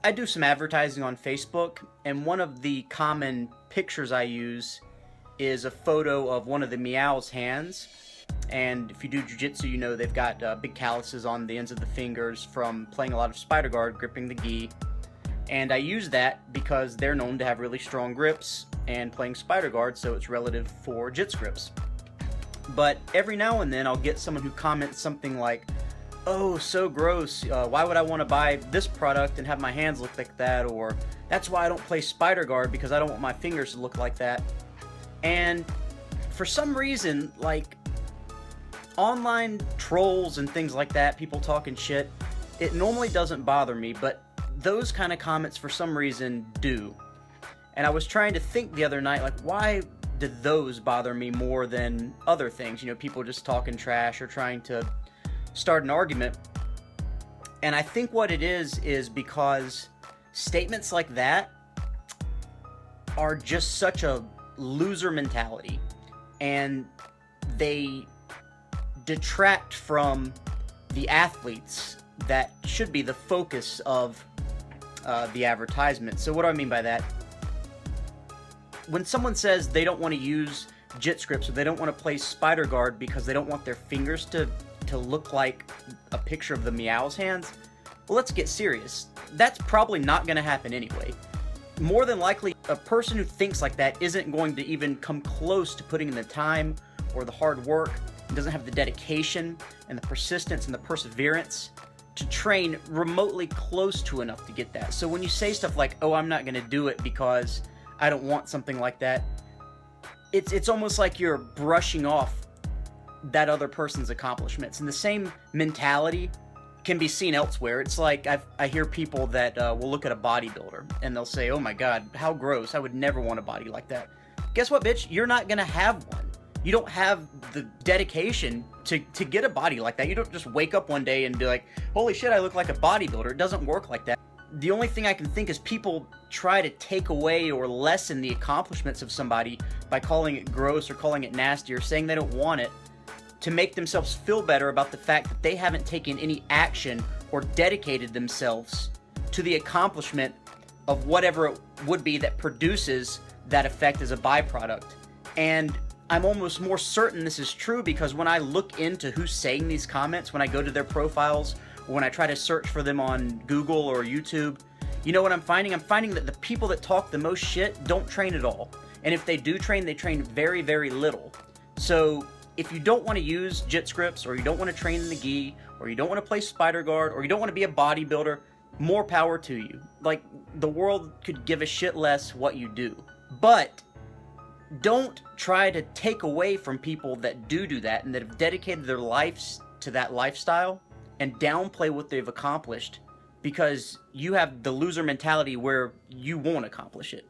I do some advertising on Facebook, and one of the common pictures I use is a photo of one of the Meow's hands. And if you do jiu-jitsu, you know they've got big calluses on the ends of the fingers from playing a lot of spider guard, gripping the gi. And I use that because they're known to have really strong grips and playing spider guard, so it's relative for JitsGrips. But every now and then I'll get someone who comments something like, "Oh, so gross, why would I want to buy this product and have my hands look like that?" Or, "That's why I don't play spider guard, because I don't want my fingers to look like that." And for some reason, like, online trolls and things like that, people talking shit, it normally doesn't bother me, but those kind of comments for some reason do. And I was trying to think the other night, like, why did those bother me more than other things? You know, people just talking trash or trying to start an argument. And I think what it is because statements like that are just such a loser mentality, and they detract from the athletes that should be the focus of the advertisement. So what do I mean by that? When someone says they don't want to use JitsGrips or they don't want to play spider guard because they don't want their fingers to look like a picture of the Meow's hands, well, let's get serious. That's probably not going to happen anyway. More than likely, a person who thinks like that isn't going to even come close to putting in the time or the hard work, and doesn't have the dedication and the persistence and the perseverance to train remotely close to enough to get that. So when you say stuff like, "Oh, I'm not going to do it because I don't want something like that," it's almost like you're brushing off that other person's accomplishments. And the same mentality can be seen elsewhere. It's like I hear people that will look at a bodybuilder and they'll say, "Oh my god, how gross, I would never want a body like that." Guess what, bitch? You're not gonna have one. You don't have the dedication to get a body like that. You don't just wake up one day and be like, "Holy shit, I look like a bodybuilder." It doesn't work like that. The only thing I can think is people try to take away or lessen the accomplishments of somebody by calling it gross or calling it nasty or saying they don't want it, to make themselves feel better about the fact that they haven't taken any action or dedicated themselves to the accomplishment of whatever it would be that produces that effect as a byproduct. And I'm almost more certain this is true because when I look into who's saying these comments, when I go to their profiles, or when I try to search for them on Google or YouTube, you know what I'm finding? I'm finding that the people that talk the most shit don't train at all. And if they do train, they train very, very little. So if you don't want to use JitsGrips, or you don't want to train in the gi, or you don't want to play spider guard, or you don't want to be a bodybuilder, more power to you. Like, the world could give a shit less what you do. But don't try to take away from people that do that and that have dedicated their lives to that lifestyle and downplay what they've accomplished because you have the loser mentality where you won't accomplish it.